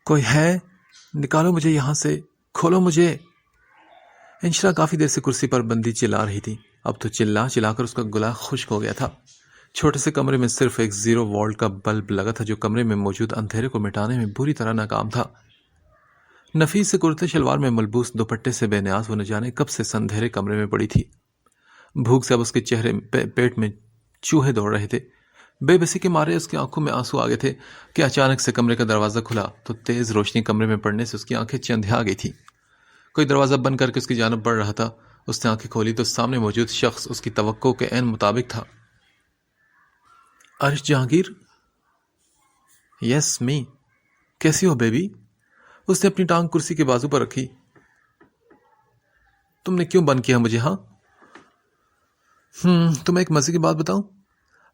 کوئی ہے؟ نکالو مجھے یہاں سے، کھولو مجھے۔ انشرا کافی دیر سے کرسی پر بندی چلا رہی تھی۔ اب تو چلا چلا کر اس کا گلا خشک ہو گیا تھا۔ چھوٹے سے کمرے میں صرف ایک 0 وولٹ کا بلب لگا تھا جو کمرے میں موجود اندھیرے کو مٹانے میں بری طرح ناکام تھا۔ نفیس سے کرتے شلوار میں ملبوس دوپٹے سے بے نیاز وہ نہ جانے کب سے اندھیرے کمرے میں پڑی تھی۔ بھوک سے اب اس کے چہرے پیٹ میں چوہے دوڑ رہے تھے۔ بے بسی کے مارے اس کی آنکھوں میں آنسو آ گئے تھے کہ اچانک سے کمرے کا دروازہ کھلا تو تیز روشنی کمرے میں پڑنے سے اس کی آنکھیں چندھیا گئی تھی۔ کوئی دروازہ بند کر کے اس کی جانب بڑھ رہا تھا۔ اس نے آنکھیں کھولی تو سامنے موجود شخص اس کی توقع کے عین مطابق تھا۔ عرش جہانگیر؟ یس می۔ کیسی ہو بیبی؟ اس نے اپنی ٹانگ کرسی کے بازو پر رکھی۔ تم نے کیوں بند کیا مجھے؟ ہاں تمہیں ایک مزے کی بات بتاؤں؟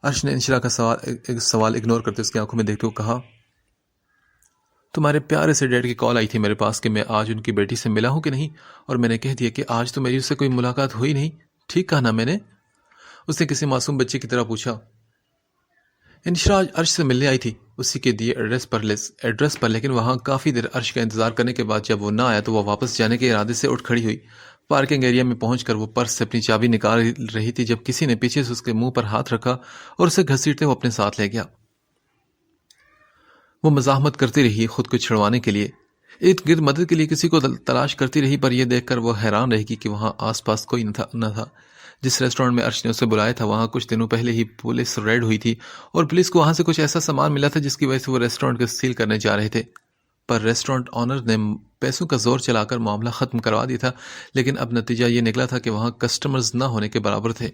عرش نے انشرا کا سوال اگنور کرتے اس کی آنکھوں میں دیکھتے ہوئے کہا، تمہارے پیارے سے ڈیڈ کی کال آئی تھی میرے پاس کہ میں آج ان کی بیٹی سے ملا ہوں کہ نہیں، اور میں نے کہہ دیا کہ آج تو میری اس سے کوئی ملاقات ہوئی نہیں۔ ٹھیک کہا نا میں نے؟ اس نے کسی معصوم بچے کی طرح پوچھا۔ انشرا آج عرش سے ملنے آئی تھی اسی کے دیے ایڈریس پر، لیکن وہاں کافی دیر عرش کا انتظار کرنے کے بعد جب وہ نہ آیا تو وہ واپس جانے کے ارادے سے اٹھ کھڑی ہوئی۔ پارکنگ ایریا میں پہنچ کر وہ پرس سے اپنی چابی نکال رہی تھی جب کسی نے پیچھے سے اس کے منہ پر ہاتھ رکھا اور اسے گھسیٹتے وہ اپنے ساتھ لے گیا۔ وہ مزاحمت کرتی رہی خود کو چھڑوانے کے لیے، ارد گرد مدد کے لیے کسی کو تلاش کرتی رہی، پر یہ دیکھ کر وہ حیران رہے گی کہ وہاں آس پاس کوئی نہ تھا۔ جس ریسٹورینٹ میں عرش نے اسے بلایا تھا وہاں کچھ دنوں پہلے ہی پولیس ریڈ ہوئی تھی اور پولیس کو وہاں سے کچھ ایسا سامان ملا تھا جس کی وجہ سے وہ ریسٹورینٹ کو سیل کرنے جا رہے تھے، پر ریسٹورینٹ آنر نے پیسوں کا زور چلا کر معاملہ ختم کروا دیا تھا، لیکن اب نتیجہ یہ نکلا تھا کہ وہاں کسٹمرز نہ ہونے کے برابر تھے۔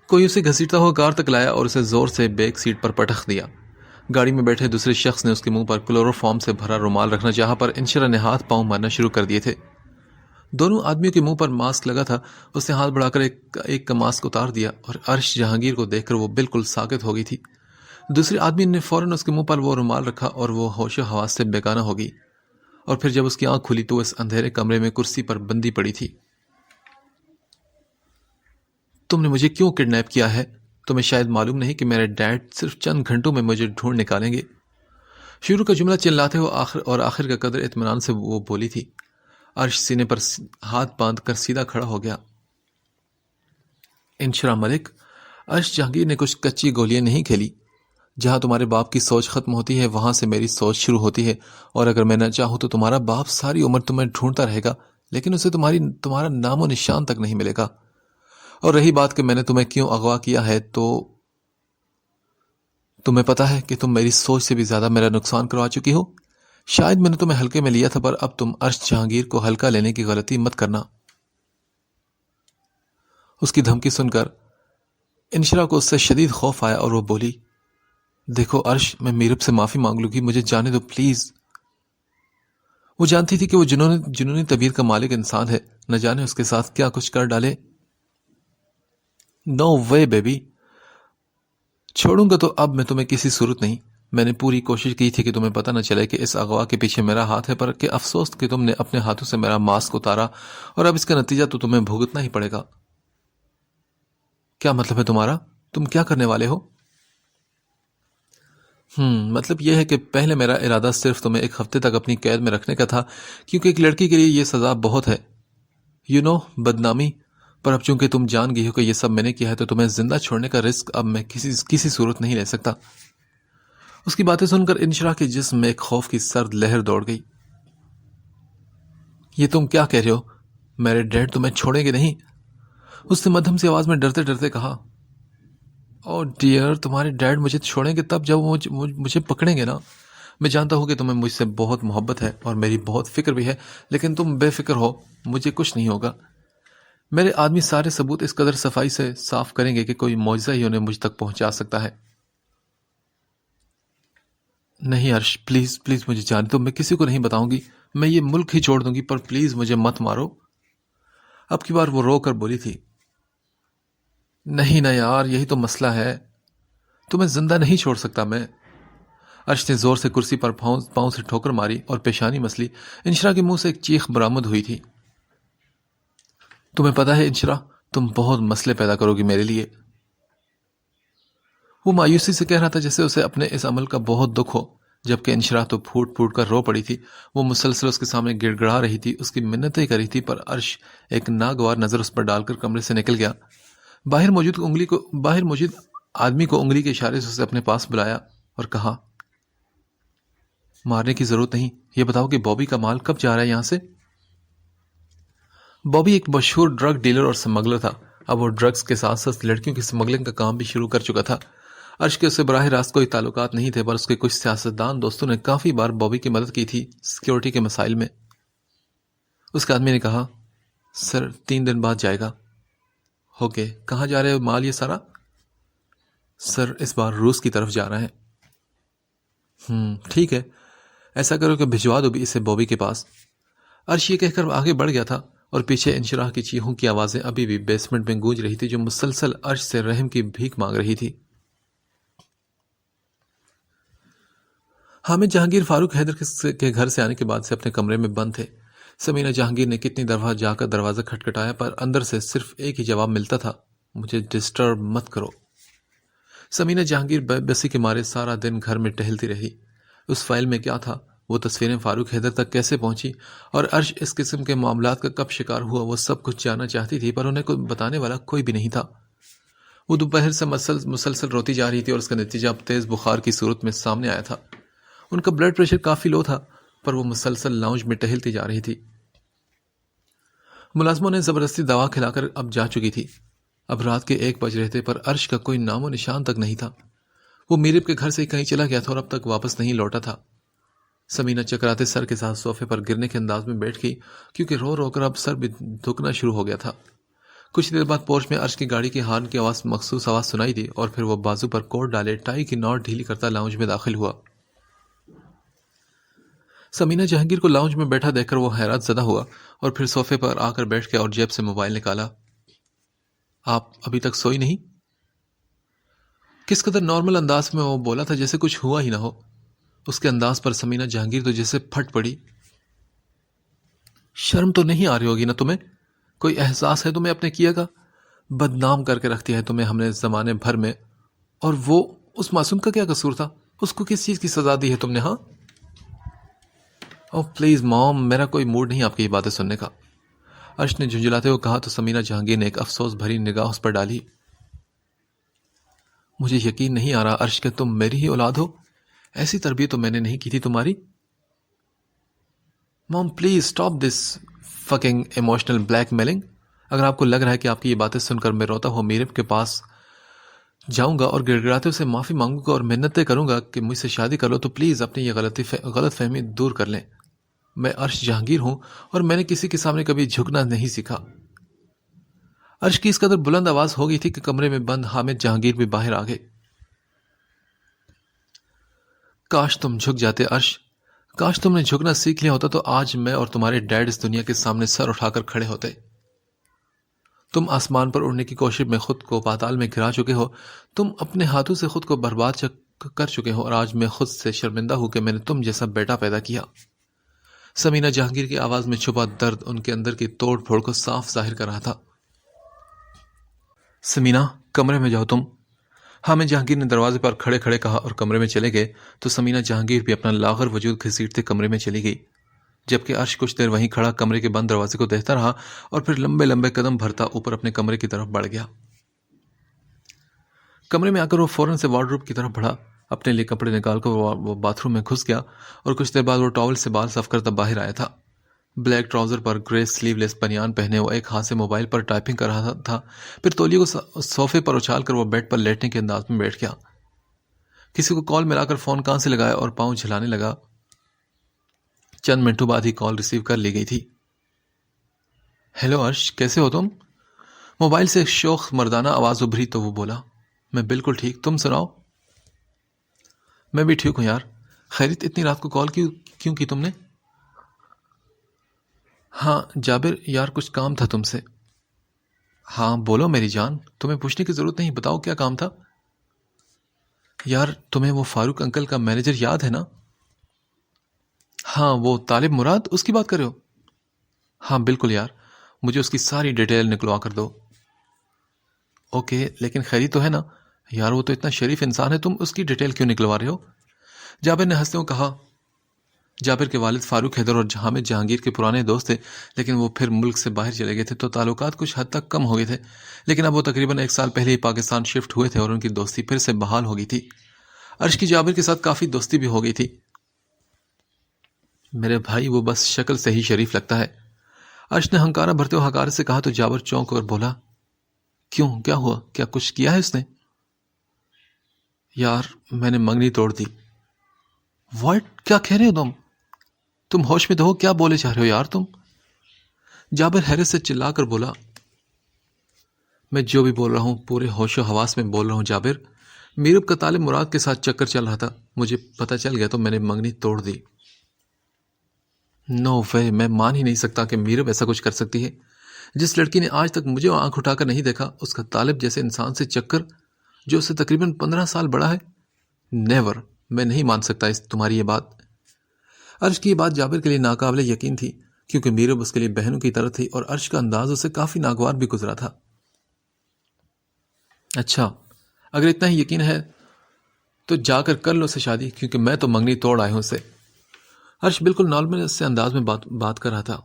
کوئی اسے گھسیٹتا ہوا کار تک لایا اور اسے زور سے بیک سیٹ پر پٹخ دیا۔ گاڑی میں بیٹھے دوسرے شخص نے اس کے منہ پر کلوروفارم سے بھرا رومال رکھنا چاہا، پر انشرا نے ہاتھ پاؤں مارنا شروع کر دیے تھے۔ دونوں آدمیوں کے منہ پر ماسک لگا تھا۔ اس نے ہاتھ بڑھا کر ایک کا ماسک اتار دیا اور عرش جہانگیر کو دیکھ کر وہ بالکل ساکت ہو گئی تھی۔ دوسرے آدمی نے فوراً اس کے منہ پر وہ رومال رکھا اور وہ ہوش و حواس سے بیگانہ ہو گئی، اور پھر جب اس کی آنکھ کھلی تو اس اندھیرے کمرے میں کرسی پر بندی پڑی تھی۔ تم نے مجھے کیوں کڈنیپ کیا ہے؟ تمہیں شاید معلوم نہیں کہ میرے ڈیڈ صرف چند گھنٹوں میں مجھے ڈھونڈ نکالیں گے۔ شروع کا جملہ چلاتے ہوئے اور آخر کا قدر اطمینان سے وہ بولی تھی۔ عرش سینے پر ہاتھ باندھ کر سیدھا کھڑا ہو گیا۔ انشرا ملک، عرش جہانگیر نے کچھ کچی گولیاں نہیں کھیلی۔ جہاں تمہارے باپ کی سوچ ختم ہوتی ہے وہاں سے میری سوچ شروع ہوتی ہے، اور اگر میں نہ چاہوں تو تمہارا باپ ساری عمر تمہیں ڈھونڈتا رہے گا، لیکن اسے تمہارا نام و نشان تک نہیں ملے گا۔ اور رہی بات کہ میں نے تمہیں کیوں اغوا کیا ہے، تو تمہیں پتا ہے کہ تم میری سوچ سے بھی زیادہ میرا نقصان کروا چکی ہو۔ شاید میں نے تمہیں ہلکے میں لیا تھا، پر اب تم عرش جہانگیر کو ہلکا لینے کی غلطی مت کرنا۔ اس کی دھمکی سن کر انشرا کو اس سے شدید خوف آیا اور وہ بولی، دیکھو عرش، میں میرب سے معافی مانگ لوں گی، مجھے جانے دو پلیز۔ وہ جانتی تھی کہ وہ جنونی طبیعت کا مالک انسان ہے، نہ جانے اس کے ساتھ کیا کچھ کر ڈالے۔ نو وے بیبی، چھوڑوں گا تو اب میں تمہیں کسی صورت نہیں۔ میں نے پوری کوشش کی تھی کہ تمہیں پتہ نہ چلے کہ اس اغوا کے پیچھے میرا ہاتھ ہے، پر کہ افسوس کہ تم نے اپنے ہاتھوں سے میرا ماسک اتارا، اور اب اس کا نتیجہ تو تمہیں بھگتنا ہی پڑے گا۔ کیا مطلب ہے تمہارا؟ تم کیا کرنے والے ہو؟ مطلب یہ ہے کہ پہلے میرا ارادہ صرف تمہیں ایک ہفتے تک اپنی قید میں رکھنے کا تھا، کیونکہ ایک لڑکی کے لیے یہ سزا بہت ہے، بدنامی، پر اب چونکہ تم جان گئی ہو کہ یہ سب میں نے کیا ہے تو تمہیں زندہ چھوڑنے کا رسک اب میں کسی صورت نہیں لے سکتا۔ اس کی باتیں سن کر انشرا کے جسم میں ایک خوف کی سرد لہر دوڑ گئی۔ یہ تم کیا کہہ رہے ہو؟ میرے ڈیڈ تمہیں چھوڑیں گے نہیں؟ اس نے مدھم سی آواز میں ڈرتے ڈرتے کہا۔ او ڈیئر، تمہارے ڈیڈ مجھے چھوڑیں گے تب جب وہ مجھے پکڑیں گے نا۔ میں جانتا ہوں کہ تمہیں مجھ سے بہت محبت ہے اور میری بہت فکر بھی ہے، لیکن تم بے فکر ہو، مجھے کچھ نہیں ہوگا۔ میرے آدمی سارے ثبوت اس قدر صفائی سے صاف کریں گے کہ کوئی معجزہ ہی انہیں مجھ تک پہنچا سکتا ہے۔ نہیں عرش، پلیز پلیز مجھے جان دو، میں کسی کو نہیں بتاؤں گی، میں یہ ملک ہی چھوڑ دوں گی، پر پلیز مجھے مت مارو۔ اب کی بار وہ رو کر بولی تھی۔ نہیں نا یار، یہی تو مسئلہ ہے، تمہیں زندہ نہیں چھوڑ سکتا میں۔ عرش نے زور سے کرسی پر پاؤں سے ٹھوکر ماری اور پیشانی مسلی۔ انشرا کے منہ سے ایک چیخ برآمد ہوئی تھی۔ تمہیں پتا ہے انشرا، تم بہت مسئلے پیدا کرو گی میرے لیے۔ وہ مایوسی سے کہہ رہا تھا جیسے اسے اپنے اس عمل کا بہت دکھ ہو، جبکہ انشرا تو پھوٹ پھوٹ کر رو پڑی تھی. وہ مسلسل اس کے سامنے گڑ گڑا رہی تھی، اس کی منتیں کر رہی تھی، پر عرش ایک ناگوار نظر اس پر ڈال کر کمرے سے نکل گیا. باہر موجود آدمی کو انگلی کے اشارے سے اسے اپنے پاس بلایا اور کہا، مارنے کی ضرورت نہیں، یہ بتاؤ کہ بابی کا مال کب جا رہا ہے یہاں سے؟ بابی ایک مشہور ڈرگ ڈیلر اور سمگلر تھا. اب وہ ڈرگز کے ساتھ ساتھ لڑکیوں کی سمگلنگ کا کام بھی شروع کر چکا تھا. عرش کے اسے براہ راست کوئی تعلقات نہیں تھے، پر اس کے کچھ سیاستدان دوستوں نے کافی بار بابی کی مدد کی تھی سیکیورٹی کے مسائل میں. اس کے آدمی نے کہا، سر 3 دن بعد جائے گا. اوکے، کہاں جا رہے ہو مال یہ سارا؟ سر اس بار روس کی طرف جا رہا ہے. ٹھیک ہے، ایسا کرو کہ بھجوا دو بھی اسے بابی کے پاس. عرش یہ کہہ کر آگے بڑھ گیا تھا اور پیچھے انشراح کی چیخوں کی آوازیں ابھی بھی بیسمنٹ میں گونج رہی تھی، جو مسلسل عرش سے رحم کی بھیک مانگ رہی تھی. حامد جہانگیر فاروق حیدر کے گھر سے آنے کے بعد سے اپنے کمرے میں بند تھے. سمینہ جہانگیر نے کتنی دفعہ جا کر دروازہ کھٹکھٹایا، پر اندر سے صرف ایک ہی جواب ملتا تھا، مجھے ڈسٹرب مت کرو. سمینہ جہانگیر بے بسی کے مارے سارا دن گھر میں ٹہلتی رہی. اس فائل میں کیا تھا، وہ تصویریں فاروق حیدر تک کیسے پہنچی، اور عرش اس قسم کے معاملات کا کب شکار ہوا، وہ سب کچھ جاننا چاہتی تھی، پر انہیں بتانے والا کوئی بھی نہیں تھا. وہ دوپہر سے مسلسل روتی جا رہی تھی اور اس کا نتیجہ اب تیز بخار کی صورت میں سامنے آیا تھا. ان کا بلڈ پریشر کافی لو تھا، پر وہ مسلسل لاؤنج میں ٹہلتی جا رہی تھی. ملازموں نے زبردستی دوا کھلا کر اب جا چکی تھی. اب رات کے 1 بج رہے تھے، پر عرش کا کوئی نام و نشان تک نہیں تھا. وہ میرب کے گھر سے کہیں چلا گیا تھا اور اب تک واپس نہیں لوٹا تھا. سمینہ چکراتے سر کے ساتھ صوفے پر گرنے کے انداز میں بیٹھ گئی، کیونکہ رو رو کر اب سر بھی دھکنا شروع ہو گیا تھا. کچھ دیر بعد پورچ میں عرش کی گاڑی کی ہارن کی مخصوص آواز سنائی دی، اور پھر وہ بازو پر کوٹ ڈالے ٹائی کی نوٹ ڈھیلی کرتا لاؤنج میں داخل ہوا. سمینہ جہانگیر کو لاؤنج میں بیٹھا دیکھ کر وہ حیرت زدہ ہوا اور پھر صوفے پر آ کر بیٹھ گیا اور جیب سے موبائل نکالا. آپ ابھی تک سوئی نہیں؟ کس قدر نارمل انداز میں وہ بولا تھا، جیسے کچھ ہوا ہی نہ ہو. اس کے انداز پر سمینہ جہانگیر تو جیسے پھٹ پڑی. شرم تو نہیں آ رہی ہوگی نا تمہیں؟ کوئی احساس ہے تمہیں اپنے کیا کا؟ بدنام کر کے رکھتی ہے تمہیں ہم نے زمانے بھر میں. اور وہ اس معصوم کا کیا قصور تھا؟ اس کو کس چیز کی سزا دی ہے تم نے؟ ہاں اوہ پلیز موم، میرا کوئی موڈ نہیں آپ کی یہ باتیں سننے کا. عرش نے جھنجھلاتے ہوئے کہا تو سمینہ جہانگیر نے ایک افسوس بھری نگاہ اس پر ڈالی. مجھے یقین نہیں آ رہا عرش کہ تم میری ہی اولاد ہو. ایسی تربیت تو میں نے نہیں کی تھی تمہاری. Mom please stop this fucking emotional blackmailing. اگر آپ کو لگ رہا ہے کہ آپ کی یہ باتیں سن کر میں روتا ہوں میرب کے پاس جاؤں گا اور گڑ گڑاتے اسے معافی مانگوں گا اور منتیں کروں گا کہ مجھ سے شادی کر لو، تو پلیز اپنی یہ غلط فہمی دور کر لیں. میں عرش جہانگیر ہوں اور میں نے کسی کے سامنے کبھی جھکنا نہیں سیکھا. عرش کی اس قدر بلند آواز ہو گئی تھی کہ کمرے میں بند حامد جہانگیر بھی باہر آ گئے. کاش تم جھک جاتے عرش، کاش تم نے جھکنا سیکھ لیا ہوتا تو آج میں اور تمہارے ڈیڈ اس دنیا کے سامنے سر اٹھا کر کھڑے ہوتے. تم آسمان پر اڑنے کی کوشش میں خود کو پاتال میں گرا چکے ہو. تم اپنے ہاتھوں سے خود کو برباد کر چکے ہو، اور آج میں خود سے شرمندہ ہوں کہ میں نے تم جیسا بیٹا پیدا کیا. سمینہ جہانگیر کی آواز میں چھپا درد ان کے اندر کی توڑ پھوڑ کو صاف ظاہر کر رہا تھا. سمینہ کمرے میں جاؤ تم. حامد جہانگیر نے دروازے پر کھڑے کھڑے کہا اور کمرے میں چلے گئے تو سمینہ جہانگیر بھی اپنا لاغر وجود گھسیٹتے کمرے میں چلی گئی، جبکہ عرش کچھ دیر وہیں کھڑا کمرے کے بند دروازے کو دیکھتا رہا اور پھر لمبے لمبے قدم بھرتا اوپر اپنے کمرے کی طرف بڑھ گیا. کمرے میں آ کر وہ فوراً سے وارڈروب کی طرف بڑھا. اپنے لیے کپڑے نکال کر وہ باتھ روم میں گھس گیا اور کچھ دیر بعد وہ ٹاول سے بال صاف کرتا باہر آیا تھا. بلیک ٹراؤزر پر گرے سلیو لیس بنیان پہنے وہ ایک ہاتھ سے موبائل پر ٹائپنگ کر رہا تھا. پھر تولیے کو صوفے پر اچھال کر وہ بیڈ پر لیٹنے کے انداز میں بیٹھ گیا. کسی کو کال ملا کر فون کان سے لگایا اور پاؤں جھلانے لگا. چند منٹوں بعد ہی کال ریسیو کر لی گئی تھی. ہیلو عرش، کیسے ہو تم؟ موبائل سے ایک شوخ مردانہ آواز ابھری تو وہ بولا، میں بالکل ٹھیک، تم سناؤ؟ میں بھی ٹھیک ہوں یار. خیریت اتنی رات کو کال کیوں کی تم نے؟ ہاں جابر یار، کچھ کام تھا تم سے. ہاں بولو میری جان، تمہیں پوچھنے کی ضرورت نہیں، بتاؤ کیا کام تھا. یار تمہیں وہ فاروق انکل کا مینیجر یاد ہے نا؟ ہاں وہ طالب مراد، اس کی بات کر رہے ہو؟ ہاں بالکل یار، مجھے اس کی ساری ڈیٹیل نکلوا کر دو. اوکے لیکن خیریت تو ہے نا؟ یار وہ تو اتنا شریف انسان ہے، تم اس کی ڈیٹیل کیوں نکلوا رہے ہو؟ جابر نے ہنستے ہوئے کہا، جابر کے والد فاروق حیدر اور حامد جہانگیر کے پرانے دوست تھے، لیکن وہ پھر ملک سے باہر چلے گئے تھے تو تعلقات کچھ حد تک کم ہو گئے تھے، لیکن اب وہ تقریباً 1 سال پہلے ہی پاکستان شفٹ ہوئے تھے اور ان کی دوستی پھر سے بحال ہو گئی تھی۔ عرش کی جابر کے ساتھ کافی دوستی بھی ہو گئی تھی۔ میرے بھائی، وہ بس شکل سے ہی شریف لگتا ہے، عرش نے ہنکارہ بھرتے ہوئے حقارت سے کہا تو جابر چونک کر بولا، کیوں، کیا ہوا؟ کیا کچھ کیا ہے اس نے؟ یار، میں نے منگنی توڑ دی۔ واٹ؟ کیا کہہ رہے ہو تم ہوش میں تو ہو؟ کیا بولے چاہ رہے ہو یار تم؟ جابر حیرت سے چلا کر بولا، میں جو بھی بول رہا ہوں پورے ہوش و حواس میں بول رہا ہوں جابر۔ میرب کا طالب مراد کے ساتھ چکر چل رہا تھا، مجھے پتہ چل گیا تو میں نے منگنی توڑ دی۔ نو وے، میں مان ہی نہیں سکتا کہ میرب ایسا کچھ کر سکتی ہے۔ جس لڑکی نے آج تک مجھے آنکھ اٹھا کر نہیں دیکھا، اس کا طالب جیسے انسان سے چکر جو اسے تقریباً 15 سال بڑا ہے، نیور، میں نہیں مان سکتا تمہاری یہ بات۔ عرش کی یہ بات جابر کے لیے ناقابل یقین تھی، کیونکہ میرب اس کے لیے بہنوں کی طرح تھی اور عرش کا انداز اسے کافی ناگوار بھی گزرا تھا۔ اچھا، اگر اتنا ہی یقین ہے تو جا کر کر لو اسے شادی، کیونکہ میں تو منگنی توڑ آیا ہوں اسے۔ عرش بالکل نارمل سے انداز میں بات کر رہا تھا۔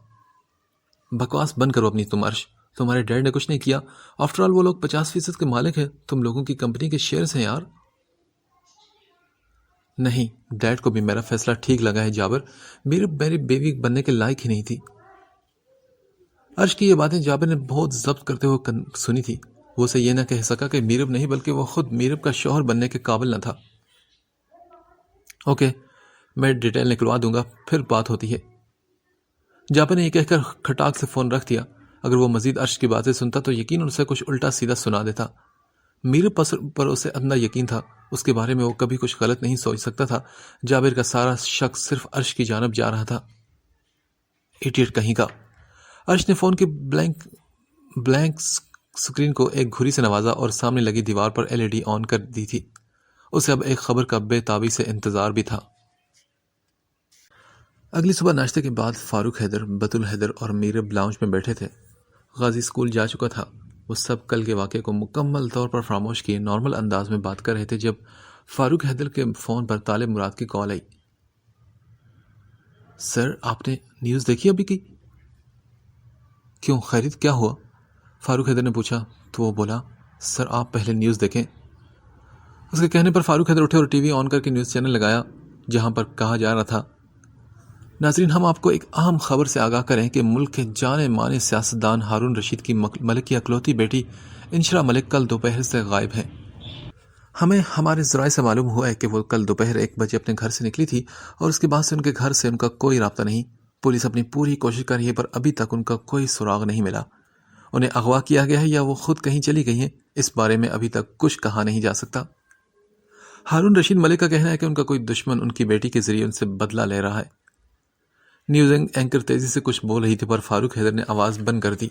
بکواس بند کرو اپنی تم عرش، تمہارے ڈیڈ نے کچھ نہیں کیا، آفٹر آل وہ لوگ 50% کے مالک ہیں، تم لوگوں کی کمپنی کے شیئرز ہیں یار۔ نہیں، ڈیڈ کو بھی میرا فیصلہ ٹھیک لگا ہے جابر، میری بیوی بننے کے لائق ہی نہیں تھی۔ عرش کی یہ باتیں جابر نے بہت ضبط کرتے ہوئے سنی تھی، وہ اسے یہ نہ کہہ سکا کہ میرب نہیں بلکہ وہ خود میرب کا شوہر بننے کے قابل نہ تھا۔ اوکے، میں ڈیٹیل نکلوا دوں گا، پھر بات ہوتی ہے۔ جابر نے یہ کہہ کر کھٹاک سے فون رکھ دیا۔ اگر وہ مزید عرش کی باتیں سنتا تو یقیناً اسے کچھ الٹا سیدھا سنا دیتا۔ میرب پر اسے ادنا یقین تھا، اس کے بارے میں وہ کبھی کچھ غلط نہیں سوچ سکتا تھا۔ جابر کا سارا شک صرف عرش کی جانب جا رہا تھا۔ ایڈیٹ کہیں کا۔ عرش نے فون کی بلینک سکرین کو ایک گھڑی سے نوازا اور سامنے لگی دیوار پر LED آن کر دی تھی۔ اسے اب ایک خبر کا بے تابی سے انتظار بھی تھا۔ اگلی صبح ناشتے کے بعد فاروق حیدر، بطول حیدر اور میرب لاؤنج میں بیٹھے تھے۔ غازی اسکول جا چکا تھا۔ وہ سب کل کے واقعے کو مکمل طور پر فراموش کیے نارمل انداز میں بات کر رہے تھے جب فاروق حیدر کے فون پر طالب مراد کی کال آئی۔ سر، آپ نے نیوز دیکھی ابھی کی؟ کیوں، خیریت کیا ہوا؟ فاروق حیدر نے پوچھا تو وہ بولا، سر آپ پہلے نیوز دیکھیں۔ اس کے کہنے پر فاروق حیدر اٹھے اور ٹی وی آن کر کے نیوز چینل لگایا جہاں پر کہا جا رہا تھا، ناظرین، ہم آپ کو ایک اہم خبر سے آگاہ کریں کہ ملک کے جانے مانے سیاستدان ہارون رشید کی ملک کی اکلوتی بیٹی انشرا ملک کل دوپہر سے غائب ہیں۔ ہمیں ہمارے ذرائع سے معلوم ہوا ہے کہ وہ کل دوپہر 1 بجے اپنے گھر سے نکلی تھی اور اس کے بعد سے ان کے گھر سے ان کا کوئی رابطہ نہیں۔ پولیس اپنی پوری کوشش کر رہی ہے پر ابھی تک ان کا کوئی سراغ نہیں ملا۔ انہیں اغوا کیا گیا ہے یا وہ خود کہیں چلی گئی ہیں، اس بارے میں ابھی تک کچھ کہا نہیں جا سکتا۔ ہارون رشید ملک کا کہنا ہے کہ ان کا کوئی دشمن ان کی بیٹی کے ذریعے ان سے بدلہ لے رہا ہے۔ نیوز اینکر تیزی سے کچھ بول رہی تھی پر فاروق حیدر نے آواز بند کر دی۔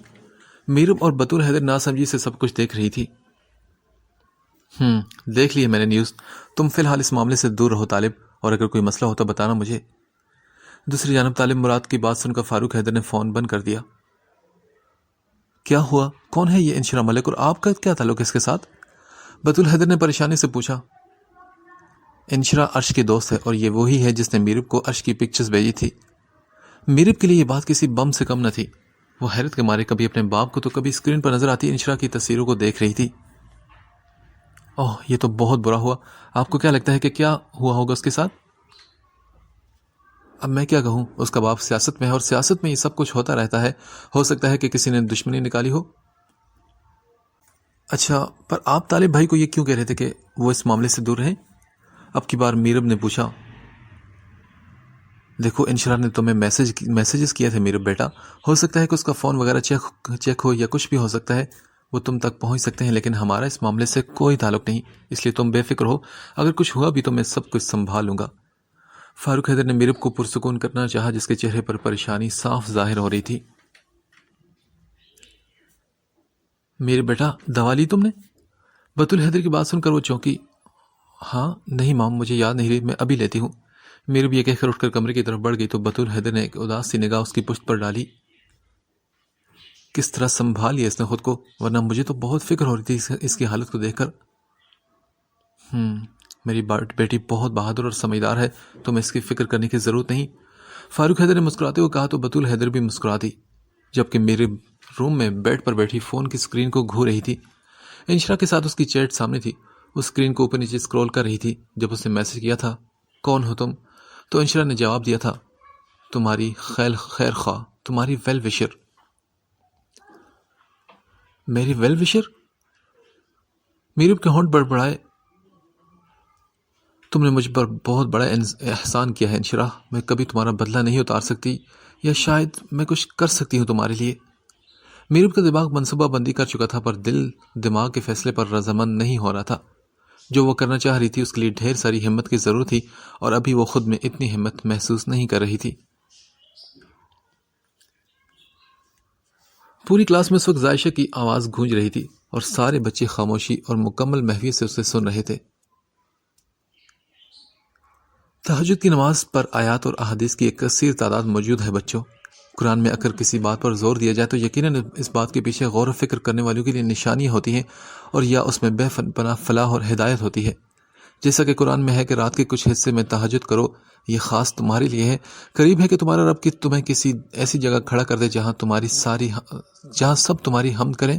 میرب اور بطول حیدر ناسمجھی سے سب کچھ دیکھ رہی تھی۔ دیکھ لیے میں نے نیوز، تم فی الحال اس معاملے سے دور رہو طالب، اور اگر کوئی مسئلہ ہو تو بتانا مجھے۔ دوسری جانب طالب مراد کی بات سن کر فاروق حیدر نے فون بند کر دیا۔ کیا ہوا؟ کون ہے یہ انشرا ملک اور آپ کا کیا تعلق ہے اس کے ساتھ؟ بطول حیدر نے پریشانی سے پوچھا۔ انشرا عرش کی دوست ہے اور یہ وہی ہے جس نے میرب کو عرش کی پکچرز بھیجی تھی۔ میرب کے لیے یہ بات کسی بم سے کم نہ تھی۔ وہ حیرت کے مارے کبھی اپنے باپ کو تو کبھی اسکرین پر نظر آتی انشرا کی تصویروں کو دیکھ رہی تھی۔ اوہ، یہ تو بہت برا ہوا۔ آپ کو کیا لگتا ہے کہ کیا ہوا ہوگا اس کے ساتھ؟ اب میں کیا کہوں، اس کا باپ سیاست میں ہے اور سیاست میں یہ سب کچھ ہوتا رہتا ہے، ہو سکتا ہے کہ کسی نے دشمنی نکالی ہو۔ اچھا، پر آپ طالب بھائی کو یہ کیوں کہہ رہے تھے کہ وہ اس معاملے سے دور رہیں؟ اب کی بار میرب نے پوچھا۔ دیکھو، انشرا نے تمہیں میسیجز کیے تھے میرب بیٹا، ہو سکتا ہے کہ اس کا فون وغیرہ چیک ہو یا کچھ بھی ہو سکتا ہے، وہ تم تک پہنچ سکتے ہیں، لیکن ہمارا اس معاملے سے کوئی تعلق نہیں، اس لیے تم بے فکر ہو، اگر کچھ ہوا بھی تو میں سب کچھ سنبھال لوں گا۔ فاروق حیدر نے میرب کو پرسکون کرنا چاہا جس کے چہرے پر پریشانی صاف ظاہر ہو رہی تھی۔ میرے بیٹا، دوا لی تم نے؟ بطول حیدر کی بات سن کر وہ چونکی۔ ہاں، نہیں مام، مجھے یاد نہیں رہی، میں ابھی لیتی ہوں۔ میرب یہ کہہ کر اٹھ کر کمرے کی طرف بڑھ گئی تو بطول حیدر نے ایک اداس سی نگاہ اس کی پشت پر ڈالی۔ کس طرح سنبھال لیا اس نے خود کو، ورنہ مجھے تو بہت فکر ہو رہی تھی اس کی حالت کو دیکھ کر۔ میری بیٹی بہت بہادر اور سمجھدار ہے، تمہیں اس کی فکر کرنے کی ضرورت نہیں۔ فاروق حیدر نے مسکراتے ہوئے کہا تو بطول حیدر بھی مسکرا دی، جبکہ میرے روم میں بیڈ پر بیٹھی فون کی اسکرین کو گھو رہی تھی۔ انشرا کے ساتھ اس کی چیٹ سامنے تھی، اس اسکرین کو اوپر نیچے اسکرول کر رہی تھی۔ جب اس نے میسج کیا تھا کون ہو تم، تو انشرا نے جواب دیا تھا تمہاری خیر خواہ، تمہاری ویل وشر۔ میری ویل وشر؟ میرب کے ہونٹ بڑبڑائے۔ تم نے مجھ پر بہت بڑا احسان کیا ہے انشرا، میں کبھی تمہارا بدلہ نہیں اتار سکتی، یا شاید میں کچھ کر سکتی ہوں تمہارے لیے۔ میرب کا دماغ منصوبہ بندی کر چکا تھا، پر دل دماغ کے فیصلے پر رضامند نہیں ہو رہا تھا۔ جو وہ کرنا چاہ رہی تھی اس کے لیے ڈھیر ساری ہمت کی ضرورت تھی، اور ابھی وہ خود میں اتنی ہمت محسوس نہیں کر رہی تھی۔ پوری کلاس میں اس وقت عائشہ کی آواز گونج رہی تھی، اور سارے بچے خاموشی اور مکمل محویت سے اسے سن رہے تھے۔ تہجد کی نماز پر آیات اور احادیث کی ایک کثیر تعداد موجود ہے بچوں۔ قرآن میں اگر کسی بات پر زور دیا جائے تو یقیناً اس بات کے پیچھے غور و فکر کرنے والوں کے لیے نشانیاں ہوتی ہیں، اور یا اس میں بے پناہ فلاح اور ہدایت ہوتی ہے۔ جیسا کہ قرآن میں ہے کہ رات کے کچھ حصے میں تہجد کرو، یہ خاص تمہارے لیے ہے۔ قریب ہے کہ تمہارا رب تمہیں کسی ایسی جگہ کھڑا کر دے جہاں سب تمہاری حمد کریں۔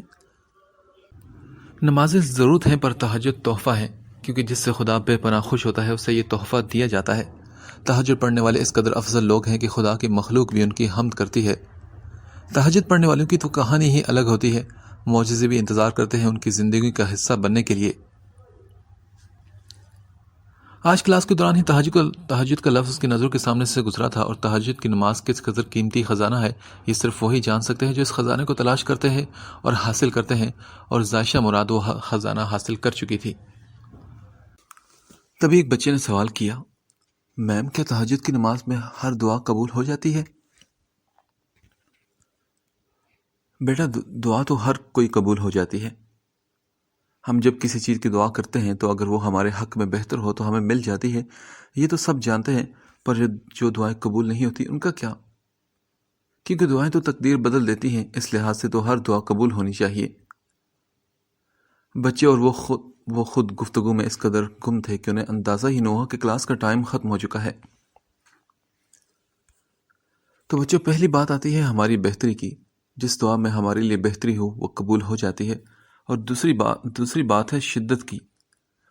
نمازیں ضرورت ہیں، پر تہجد تحفہ ہے، کیونکہ جس سے خدا بے پناہ خوش ہوتا ہے اسے یہ تحفہ دیا جاتا ہے۔ تہجد پڑھنے والے اس قدر افضل لوگ ہیں کہ خدا کی مخلوق بھی ان کی حمد کرتی ہے۔ تہجد پڑھنے والوں کی تو کہانی ہی الگ ہوتی ہے، معجزے بھی انتظار کرتے ہیں ان کی زندگی کا حصہ بننے کے لیے۔ آج کلاس کے دوران ہی تہجد کا لفظ اس کی نظروں کے سامنے سے گزرا تھا، اور تہجد کی نماز کس قدر قیمتی خزانہ ہے یہ صرف وہی جان سکتے ہیں جو اس خزانے کو تلاش کرتے ہیں اور حاصل کرتے ہیں، اور عائشہ مراد وہ خزانہ حاصل کر چکی تھی۔ تبھی ایک بچے نے سوال کیا، میم کیا تہجد کی نماز میں ہر دعا قبول ہو جاتی ہے؟ بیٹا دعا تو ہر کوئی قبول ہو جاتی ہے۔ ہم جب کسی چیز کی دعا کرتے ہیں تو اگر وہ ہمارے حق میں بہتر ہو تو ہمیں مل جاتی ہے، یہ تو سب جانتے ہیں، پر جو دعائیں قبول نہیں ہوتی ان کا کیا؟ کیونکہ دعائیں تو تقدیر بدل دیتی ہیں، اس لحاظ سے تو ہر دعا قبول ہونی چاہیے۔ بچے اور وہ خود گفتگو میں اس قدر گم تھے کہ انہیں اندازہ ہی نہ ہوا کہ کلاس کا ٹائم ختم ہو چکا ہے۔ تو بچوں، پہلی بات آتی ہے ہماری بہتری کی۔ جس دعا میں ہمارے لیے بہتری ہو وہ قبول ہو جاتی ہے، اور دوسری بات ہے شدت کی۔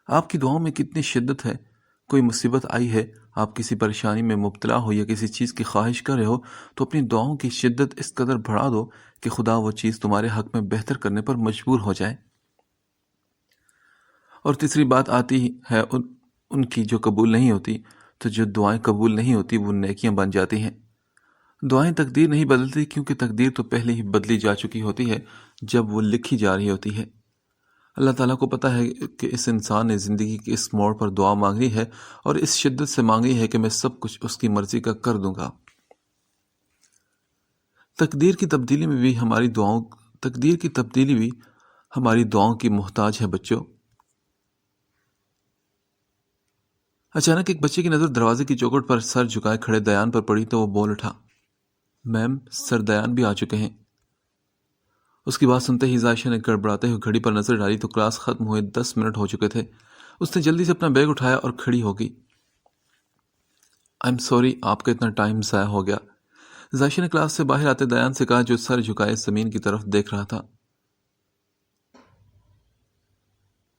آپ کی دعاؤں میں کتنی شدت ہے۔ کوئی مصیبت آئی ہے، آپ کسی پریشانی میں مبتلا ہو یا کسی چیز کی خواہش کر رہے ہو، تو اپنی دعاؤں کی شدت اس قدر بڑھا دو کہ خدا وہ چیز تمہارے حق میں بہتر کرنے پر مجبور ہو جائے۔ اور تیسری بات آتی ہے ان کی جو قبول نہیں ہوتی، تو جو دعائیں قبول نہیں ہوتی وہ نیکیاں بن جاتی ہیں۔ دعائیں تقدیر نہیں بدلتی، کیونکہ تقدیر تو پہلے ہی بدلی جا چکی ہوتی ہے جب وہ لکھی جا رہی ہوتی ہے۔ اللہ تعالیٰ کو پتہ ہے کہ اس انسان نے زندگی کے اس موڑ پر دعا مانگنی ہے، اور اس شدت سے مانگنی ہے کہ میں سب کچھ اس کی مرضی کا کر دوں گا۔ تقدیر کی تبدیلی بھی ہماری دعاؤں کی محتاج ہے بچوں۔ اچانک ایک بچے کی نظر دروازے کی چوکھٹ پر سر جھکائے کھڑے دیان پر پڑی تو وہ بول اٹھا، میم سر دیان بھی آ چکے ہیں۔ اس کی بات سنتے ہی عائشہ نے گڑبڑاتے ہوئے گھڑی پر نظر ڈالی تو کلاس ختم ہوئے 10 منٹ ہو چکے تھے۔ اس نے جلدی سے اپنا بیگ اٹھایا اور کھڑی ہو گئی۔ سوری آپ کا اتنا ٹائم ضائع ہو گیا، عائشہ نے کلاس سے باہر آتے دیان سے کہا، جو سر جھکائے زمین کی طرف دیکھ رہا تھا۔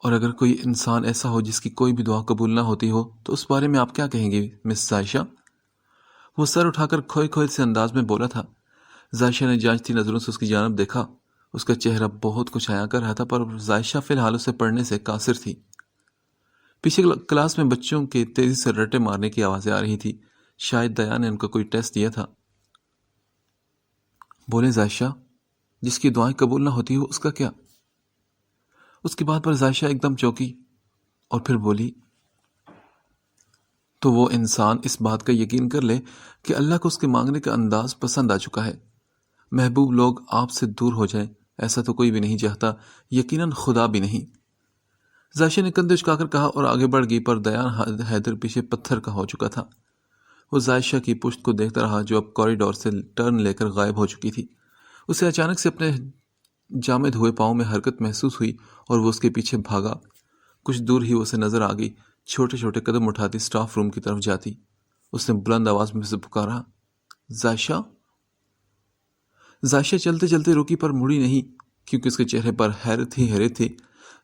اور اگر کوئی انسان ایسا ہو جس کی کوئی بھی دعا قبول نہ ہوتی ہو تو اس بارے میں آپ کیا کہیں گی مس عائشہ؟ وہ سر اٹھا کر کھوئے سے انداز میں بولا تھا۔ عائشہ نے جانچتی نظروں سے اس کی جانب دیکھا۔ اس کا چہرہ بہت کچھ عیاں کر رہا تھا، پر عائشہ فی الحال اسے پڑھنے سے قاصر تھی۔ پیچھے کلاس میں بچوں کے تیزی سے رٹے مارنے کی آوازیں آ رہی تھی، شاید دیا نے ان کا کوئی ٹیسٹ دیا تھا۔ بولیں عائشہ، جس کی دعائیں قبول نہ ہوتی ہو اس کا کیا؟ اس کی بات پر عائشہ ایک دم چونکی اور پھر بولی، تو وہ انسان اس بات کا یقین کر لے کہ اللہ کو اس کے مانگنے کا انداز پسند آ چکا ہے۔ محبوب لوگ آپ سے دور ہو جائیں ایسا تو کوئی بھی نہیں چاہتا، یقیناً خدا بھی نہیں۔ عائشہ نے کندھے اچکا کر کہا اور آگے بڑھ گئی، پر دیان حیدر پیچھے پتھر کا ہو چکا تھا۔ وہ عائشہ کی پشت کو دیکھتا رہا جو اب کوریڈور سے ٹرن لے کر غائب ہو چکی تھی۔ اسے اچانک سے اپنے جامد ہوئے پاؤں میں حرکت محسوس ہوئی اور وہ اس کے پیچھے بھاگا۔ کچھ دور ہی اسے نظر آ گئی چھوٹے چھوٹے قدم اٹھاتی اسٹاف روم کی طرف جاتی۔ اس نے بلند آواز میں سے پکارا، زائشہ۔ زائشہ چلتے چلتے رکی پر مڑی نہیں، کیونکہ اس کے چہرے پر حیرت ہی حیرت تھی۔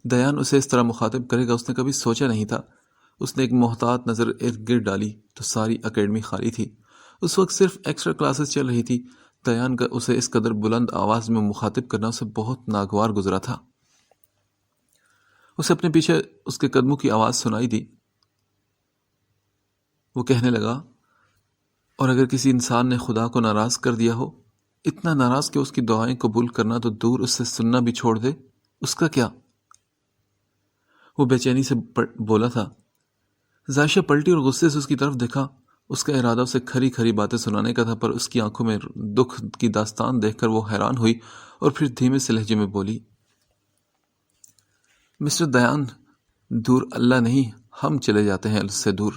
دیان اسے اس طرح مخاطب کرے گا اس نے کبھی سوچا نہیں تھا۔ اس نے ایک محتاط نظر ارد گرد ڈالی تو ساری اکیڈمی خالی تھی۔ اس وقت صرف ایکسٹرا کلاسز چل رہی تھی۔ دیان کا اسے اس قدر بلند آواز میں مخاطب کرنا اسے بہت ناگوار گزرا تھا۔ اسے اپنے پیچھے اس کے قدموں کی آواز سنائی دی۔ وہ کہنے لگا، اور اگر کسی انسان نے خدا کو ناراض کر دیا ہو، اتنا ناراض کہ اس کی دعائیں قبول کرنا تو دور اس سے سننا بھی چھوڑ دے، اس کا کیا؟ وہ بے چینی سے بولا تھا۔ زائشہ پلٹی اور غصے سے اس کی طرف دیکھا۔ اس کا ارادہ اسے کھری کھری باتیں سنانے کا تھا، پر اس کی آنکھوں میں دکھ کی داستان دیکھ کر وہ حیران ہوئی اور پھر دھیمے سے لہجے میں بولی، مسٹر دیان، دور اللہ نہیں، ہم چلے جاتے ہیں اس سے دور۔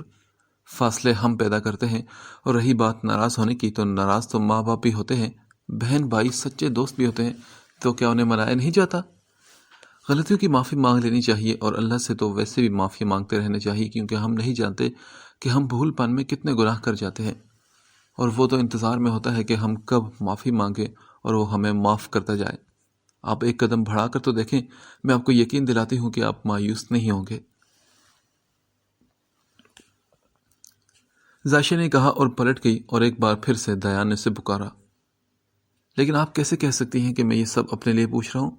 فاصلے ہم پیدا کرتے ہیں، اور رہی بات ناراض ہونے کی، تو ناراض تو ماں باپ بھی ہوتے ہیں، بہن بھائی سچے دوست بھی ہوتے ہیں، تو کیا انہیں منایا نہیں جاتا؟ غلطیوں کی معافی مانگ لینی چاہیے، اور اللہ سے تو ویسے بھی معافی مانگتے رہنے چاہیے، کیونکہ ہم نہیں جانتے کہ ہم بھول پن میں کتنے گناہ کر جاتے ہیں، اور وہ تو انتظار میں ہوتا ہے کہ ہم کب معافی مانگیں اور وہ ہمیں معاف کرتا جائے۔ آپ ایک قدم بڑھا کر تو دیکھیں، میں آپ کو یقین دلاتی ہوں کہ آپ مایوس نہیں ہوں گے۔ زائشہ نے کہا اور پلٹ گئی، اور ایک بار پھر سے دیان نے اسے پکارا، لیکن آپ کیسے کہہ سکتی ہیں کہ میں یہ سب اپنے لیے پوچھ رہا ہوں؟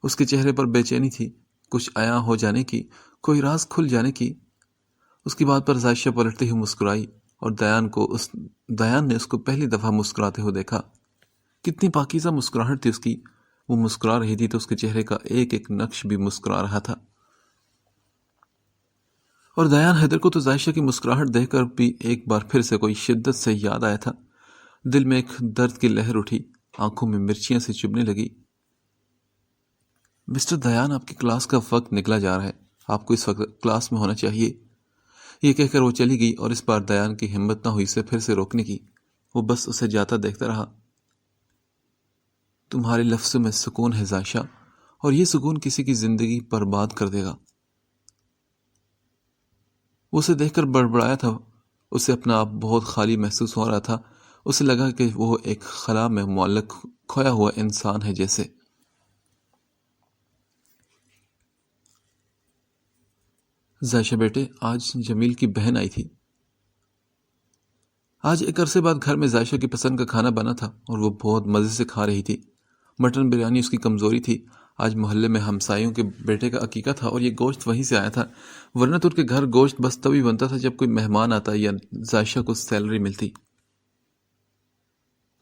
اس کے چہرے پر بے چینی تھی، کچھ عیاں ہو جانے کی، کوئی راز کھل جانے کی۔ اس کی بات پر زائشہ پلٹتے ہوئی مسکرائی، اور دیان نے اس کو پہلی دفعہ مسکراتے ہوئے دیکھا۔ کتنی پاکیزہ مسکراہٹ تھی اس کی۔ وہ مسکرا رہی تھی تو اس کے چہرے کا ایک ایک نقش بھی مسکرا رہا تھا۔ اور دیان حیدر کو تو زائشہ کی مسکراہٹ دیکھ کر بھی ایک بار پھر سے کوئی شدت سے یاد آیا تھا۔ دل میں ایک درد کی لہر اٹھی، آنکھوں میں مرچیاں سے چبھنے لگی۔ مسٹر دیان، آپ کی کلاس کا وقت نکلا جا رہا ہے، آپ کو اس وقت کلاس میں ہونا چاہیے۔ یہ کہہ کر وہ چلی گئی، اور اس بار دیان کی ہمت نہ ہوئی اسے پھر سے روکنے کی۔ وہ بس اسے جاتا دیکھتا رہا۔ تمہارے لفظوں میں سکون ہے زائشہ، اور یہ سکون کسی کی زندگی برباد کر دے گا۔ وہ اسے دیکھ کر بڑبڑایا تھا۔ اسے اپنا آپ بہت خالی محسوس ہو رہا تھا۔ اسے لگا کہ وہ ایک خلا میں معلق کھویا ہوا انسان ہے جیسے۔ زائشہ بیٹے، آج جمیل کی بہن آئی تھی۔ آج ایک عرصے بعد گھر میں زائشہ کی پسند کا کھانا بنا تھا، اور وہ بہت مزے سے کھا رہی تھی۔ مٹن بریانی اس کی کمزوری تھی۔ آج محلے میں ہمسایوں کے بیٹے کا عقیقہ تھا، اور یہ گوشت وہیں سے آیا تھا، ورنہ تو ان کے گھر گوشت بس تبھی بنتا تھا جب کوئی مہمان آتا یا زائشہ کو سیلری ملتی۔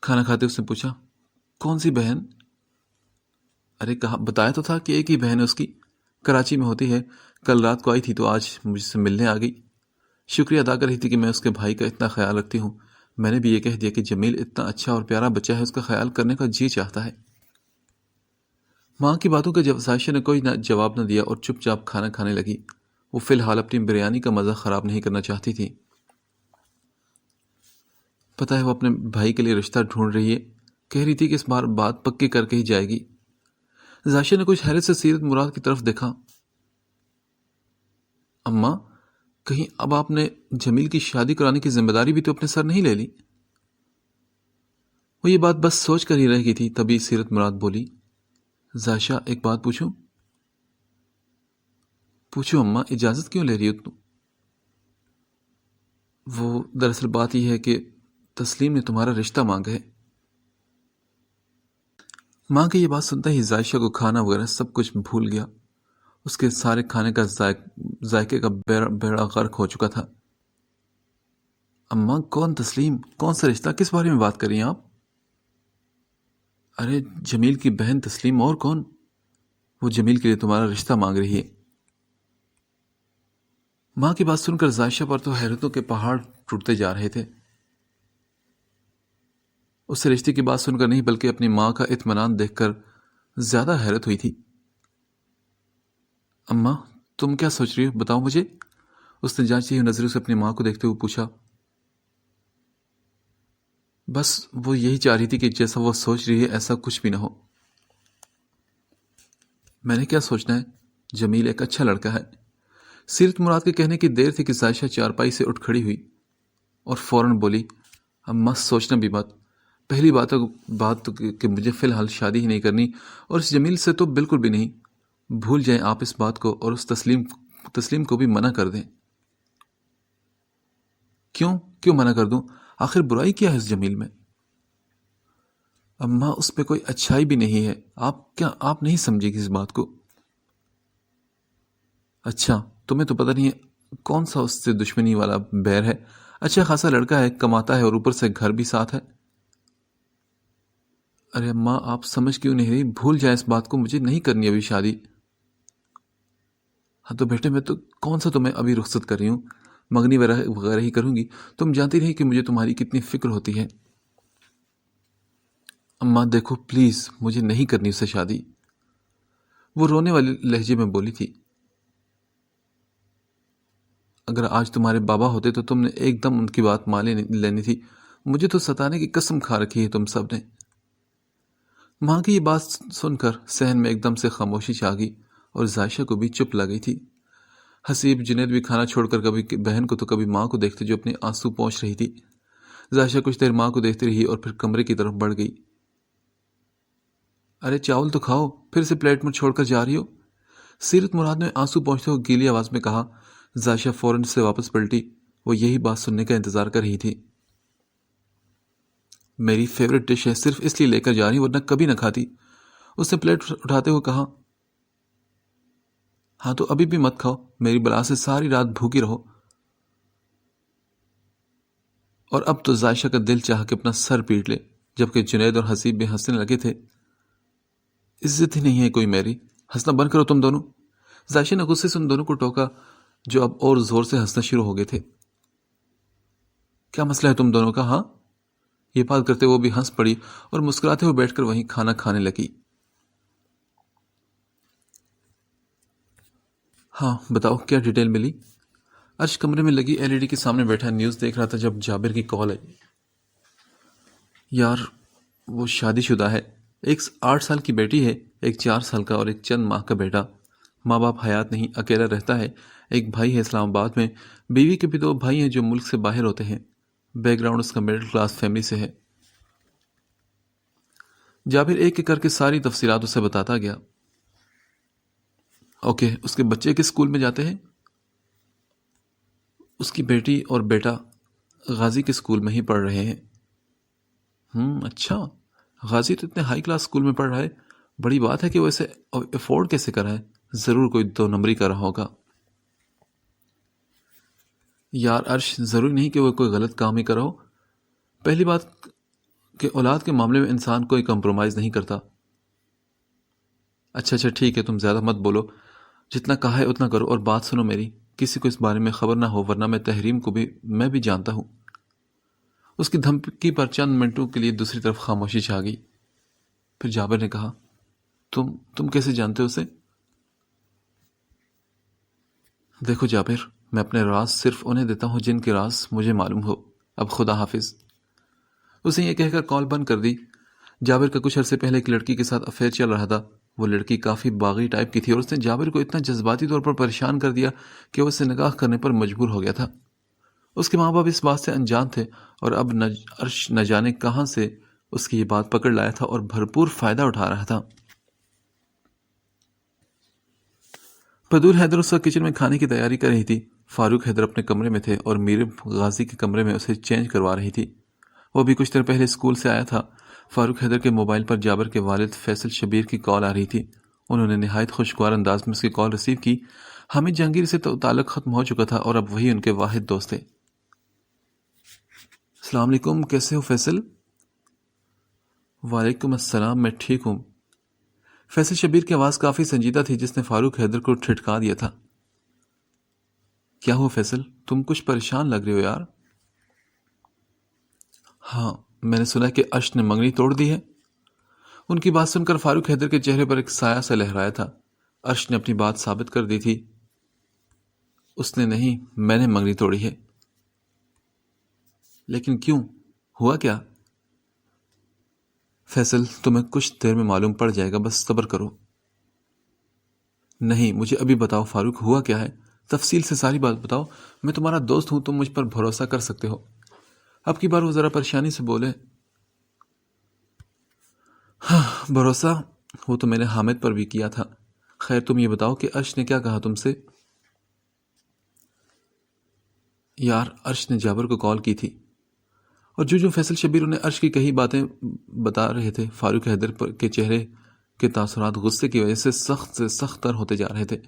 کھانا کھاتے اس نے پوچھا، کون سی بہن؟ ارے کہا، بتایا تو تھا کہ ایک ہی بہن ہے اس کی، کراچی میں ہوتی ہے، کل رات کو آئی تھی تو آج مجھ سے ملنے آ گئی۔ شکریہ ادا کر رہی تھی کہ میں اس کے بھائی کا اتنا خیال رکھتی ہوں۔ میں نے بھی یہ کہہ دیا کہ جمیل اتنا اچھا اور پیارا بچہ ہے، اس کا خیال کرنے کا جی چاہتا ہے۔ ماں کی باتوں کا زائشہ نے کوئی جواب نہ دیا اور چپ چاپ کھانا کھانے لگی۔ وہ فی الحال اپنی بریانی کا مزہ خراب نہیں کرنا چاہتی تھی۔ پتہ ہے وہ اپنے بھائی کے لیے رشتہ ڈھونڈ رہی ہے، کہہ رہی تھی کہ اس بار بات پکی کر کے ہی جائے گی۔ زائشہ نے کچھ حیرت سے سیرت مراد کی طرف دیکھا۔ اماں، کہیں اب آپ نے جمیل کی شادی کرانے کی ذمہ داری بھی تو اپنے سر نہیں لے لی؟ وہ یہ بات بس سوچ کر ہی رہ گئی تھی، تبھی سیرت مراد بولی، زائشہ ایک بات پوچھوں؟ پوچھو اماں، اجازت کیوں لے رہی ہو تم؟ وہ دراصل بات یہ ہے کہ تسلیم نے تمہارا رشتہ مانگا ہے۔ ماں کی یہ بات سنتا ہی زائشہ کو کھانا وغیرہ سب کچھ بھول گیا۔ اس کے سارے کھانے کا ذائقے کا بیڑا غرق ہو چکا تھا۔ اماں، کون تسلیم؟ کون سا رشتہ؟ کس بارے میں بات کر رہی ہیں آپ؟ ارے جمیل کی بہن تسلیم، اور کون؟ وہ جمیل کے لیے تمہارا رشتہ مانگ رہی ہے۔ ماں کی بات سن کر زائشہ پر تو حیرتوں کے پہاڑ ٹوٹتے جا رہے تھے۔ اس سے رشتے کی بات سن کر نہیں بلکہ اپنی ماں کا اطمینان دیکھ کر زیادہ حیرت ہوئی تھی۔ اماں، تم کیا سوچ رہی ہو؟ بتاؤ مجھے۔ اس نے جانچتی ہوئی نظروں سے اپنی ماں کو دیکھتے ہوئے پوچھا۔ بس وہ یہی چاہ رہی تھی کہ جیسا وہ سوچ رہی ہے ایسا کچھ بھی نہ ہو۔ میں نے کیا سوچنا ہے؟ جمیل ایک اچھا لڑکا ہے، سیرت مراد کے کہنے کی دیر تھی کہ ظاہشہ چارپائی سے اٹھ کھڑی ہوئی اور فوراً بولی، اماں سوچنا بھی مت. پہلی بات تو کہ مجھے فی الحال شادی ہی نہیں کرنی، اور اس جمیل سے تو بالکل بھی نہیں. بھول جائیں آپ اس بات کو، اور اس تسلیم کو بھی منع کر دیں. کیوں منع کر دوں؟ آخر برائی کیا ہے اس جمیل میں؟ اماں اس پہ کوئی اچھائی بھی نہیں ہے. آپ نہیں سمجھے گی اس بات کو. اچھا، تمہیں تو پتہ نہیں ہے کون سا اس سے دشمنی والا بیر ہے. اچھا خاصا لڑکا ہے، کماتا ہے، اور اوپر سے گھر بھی ساتھ ہے. ارے اماں آپ سمجھ کیوں نہیں رہی؟ بھول جائے اس بات کو، مجھے نہیں کرنی ابھی شادی. ہاں تو بیٹے میں تو کون سا تمہیں ابھی رخصت کر رہی ہوں، منگنی وغیرہ ہی کروں گی. تم جانتی رہی کہ مجھے تمہاری کتنی فکر ہوتی ہے. اماں دیکھو پلیز، مجھے نہیں کرنی اس سے شادی. وہ رونے والے لہجے میں بولی تھی. اگر آج تمہارے بابا ہوتے تو تم نے ایک دم ان کی بات مان لینی تھی. مجھے تو ستانے کی قسم کھا رکھی ہے تم سب نے. ماں کی یہ بات سن کر صحن میں ایک دم سے خاموشی چھا گئی، اور ظاہشہ کو بھی چپ لگی تھی. حسیب جنید بھی کھانا چھوڑ کر کبھی بہن کو تو کبھی ماں کو دیکھتے جو اپنے آنسو پہنچ رہی تھی. ظاہشہ کچھ دیر ماں کو دیکھتی رہی اور پھر کمرے کی طرف بڑھ گئی. ارے چاول تو کھاؤ، پھر سے پلیٹ میں چھوڑ کر جا رہی ہو؟ سیرت مراد نے آنسو پہنچتے ہوئے گیلی آواز میں کہا. ظاہشہ فوراً سے واپس پلٹی. وہ یہی بات سننے کا انتظار کر رہی تھی. میری فیوریٹ ڈش ہے، صرف اس لیے لے کر جا رہی ہوں، ورنہ کبھی نہ کھاتی. اس نے پلیٹ اٹھاتے ہوئے کہا. ہاں تو ابھی بھی مت کھاؤ، میری بلا سے ساری رات بھوکی رہو. اور اب تو ظاہشہ کا دل چاہ کے اپنا سر پیٹ لے، جبکہ جنید اور حسیب بھی ہنسنے لگے تھے. عزت ہی نہیں ہے کوئی میری، ہنسنا بند کرو تم دونوں. ظاہشہ نے غصے سے ان دونوں کو ٹوکا، جو اب اور زور سے ہنسنا شروع ہو گئے تھے. کیا مسئلہ ہے تم دونوں کا؟ ہاں. یہ بات کرتے وہ بھی ہنس پڑی اور مسکراتے ہوئے بیٹھ کر وہیں کھانا کھانے لگی. ہاں بتاؤ، کیا ڈیٹیل ملی؟ عرش کمرے میں لگی ایل ای ڈی کے سامنے بیٹھا نیوز دیکھ رہا تھا جب جابر کی کال آئی. یار وہ شادی شدہ ہے، ایک 8 سال کی بیٹی ہے، ایک 4 سال کا اور ایک چند ماہ کا بیٹا. ماں باپ حیات نہیں، اکیلا رہتا ہے. ایک بھائی ہے اسلام آباد میں، بیوی کے بھی 2 بھائی ہیں جو ملک سے باہر ہوتے ہیں. بیک گراؤنڈ اس کا مڈل کلاس فیملی سے ہے. جابر ایک ایک کر کے ساری تفصیلات اسے بتاتا گیا. اوکے، اس کے بچے کس اسکول میں جاتے ہیں؟ اس کی بیٹی اور بیٹا غازی کے اسکول میں ہی پڑھ رہے ہیں. اچھا، غازی تو اتنے ہائی کلاس اسکول میں پڑھ رہا ہے. بڑی بات ہے کہ وہ اسے افورڈ کیسے کرا ہے. ضرور کوئی 2 نمبری کا رہا ہوگا. یار عرش، ضروری نہیں کہ وہ کوئی غلط کام ہی کرا ہو. پہلی بات کہ اولاد کے معاملے میں انسان کوئی کمپرومائز نہیں کرتا. اچھا ٹھیک ہے، تم زیادہ مت بولو، جتنا کہا ہے اتنا کرو. اور بات سنو میری، کسی کو اس بارے میں خبر نہ ہو، ورنہ میں تحریم کو بھی میں بھی جانتا ہوں. اس کی دھمکی پر چند منٹوں کے لیے دوسری طرف خاموشی چھا گئی. پھر جابر نے کہا. تم کیسے جانتے ہو اسے؟ دیکھو جابر، میں اپنے راز صرف انہیں دیتا ہوں جن کے راز مجھے معلوم ہو. اب خدا حافظ. اسے یہ کہہ کر کال بند کر دی. جابر کا کچھ عرصے پہلے ایک لڑکی کے ساتھ افیئر چل رہا تھا. وہ لڑکی کافی باغی ٹائپ کی تھی، اور اس نے جابر کو اتنا جذباتی طور پر پریشان کر دیا کہ وہ اسے نکاح کرنے پر مجبور ہو گیا تھا. اس کے ماں باپ اس بات سے انجان تھے، اور اب عرش نہ جانے کہاں سے اس کی یہ بات پکڑ لایا تھا اور بھرپور فائدہ اٹھا رہا تھا. بدول حیدر اس وقت کچن میں کھانے کی تیاری کر رہی تھی. فاروق حیدر اپنے کمرے میں تھے اور میر غازی کے کمرے میں اسے چینج کروا رہی تھی. وہ بھی کچھ دیر پہلے اسکول سے آیا تھا. فاروق حیدر کے موبائل پر جابر کے والد فیصل شبیر کی کال آ رہی تھی. انہوں نے نہایت خوشگوار انداز میں اس کی کال ریسیو کی. حامد جہانگیر سے تعلق ختم ہو چکا تھا اور اب وہی ان کے واحد دوست تھے. السلام علیکم، کیسے ہو فیصل؟ وعلیکم السلام، میں ٹھیک ہوں. فیصل شبیر کی آواز کافی سنجیدہ تھی، جس نے فاروق حیدر کو ٹھٹکا دیا تھا. کیا ہوا فیصل، تم کچھ پریشان لگ رہے ہو یار. ہاں، میں نے سنا کہ عرش نے منگنی توڑ دی ہے. ان کی بات سن کر فاروق حیدر کے چہرے پر ایک سایہ سا لہرایا تھا. عرش نے اپنی بات ثابت کر دی تھی. اس نے نہیں، میں نے منگنی توڑی ہے. لیکن کیوں؟ ہوا کیا؟ فیصل، تمہیں کچھ دیر میں معلوم پڑ جائے گا، بس صبر کرو. نہیں، مجھے ابھی بتاؤ فاروق، ہوا کیا ہے؟ تفصیل سے ساری بات بتاؤ، میں تمہارا دوست ہوں، تم مجھ پر بھروسہ کر سکتے ہو۔ اب کی بار وہ ذرا پریشانی سے بولے، ہاں بھروسہ وہ تو میں نے حامد پر بھی کیا تھا۔ خیر تم یہ بتاؤ کہ عرش نے کیا کہا تم سے؟ یار عرش نے جابر کو کال کی تھی، اور جو فیصل شبیر انہیں عرش کی کئی باتیں بتا رہے تھے، فاروق حیدر کے چہرے کے تاثرات غصے کی وجہ سے سخت تر ہوتے جا رہے تھے۔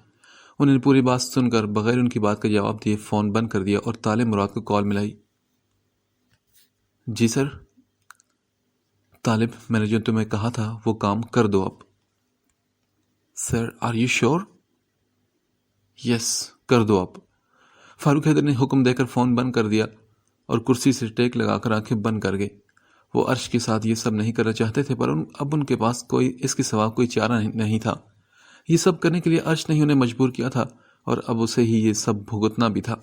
انہوں نے پوری بات سن کر بغیر ان کی بات کا جواب دیے فون بند کر دیا اور طالب مراد کو کال ملائی۔ جی سر۔ طالب، میں نے جو تمہیں کہا تھا وہ کام کر دو اب۔ سر آر یو شور؟ یس، کر دو اب۔ فاروق حیدر نے حکم دے کر فون بند کر دیا اور کرسی سے ٹیک لگا کر آنکھیں بند کر گئے۔ وہ عرش کے ساتھ یہ سب نہیں کرنا چاہتے تھے، پر اب ان کے پاس اس کے سوا کوئی چارہ نہیں تھا۔ یہ سب کرنے کے لیے عرش نے انہیں مجبور کیا تھا، اور اب اسے ہی یہ سب بھگتنا بھی تھا۔